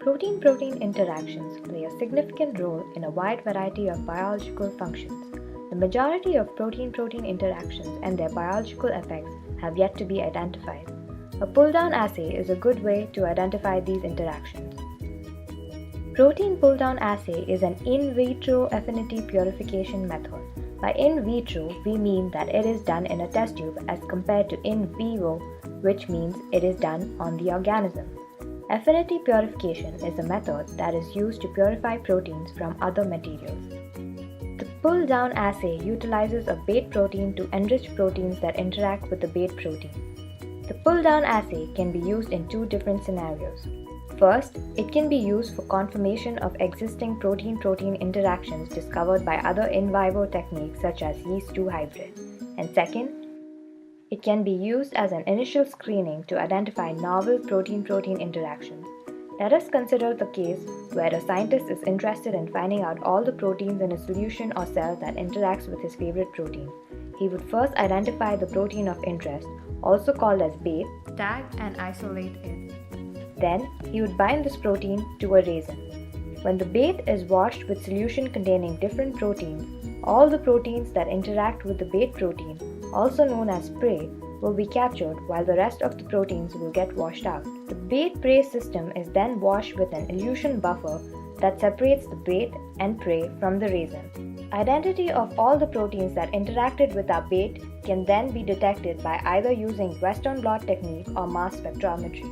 Protein-protein interactions play a significant role in a wide variety of biological functions. The majority of protein-protein interactions and their biological effects have yet to be identified. A pull-down assay is a good way to identify these interactions. Protein pull-down assay is an in vitro affinity purification method. By in vitro, we mean that it is done in a test tube as compared to in vivo, which means it is done on the organism. Affinity purification is a method that is used to purify proteins from other materials. The pull-down assay utilizes a bait protein to enrich proteins that interact with the bait protein. The pull-down assay can be used in two different scenarios. First, it can be used for confirmation of existing protein-protein interactions discovered by other in vivo techniques such as yeast-2 hybrid. And second, it can be used as an initial screening to identify novel protein-protein interactions. Let us consider the case where a scientist is interested in finding out all the proteins in a solution or cell that interacts with his favorite protein. He would first identify the protein of interest, also called as bait, tag and isolate it. Then, he would bind this protein to a resin. When the bait is washed with solution containing different proteins, all the proteins that interact with the bait protein, also known as prey, will be captured while the rest of the proteins will get washed out. The bait-prey system is then washed with an elution buffer that separates the bait and prey from the resin. Identity of all the proteins that interacted with our bait can then be detected by either using Western blot technique or mass spectrometry.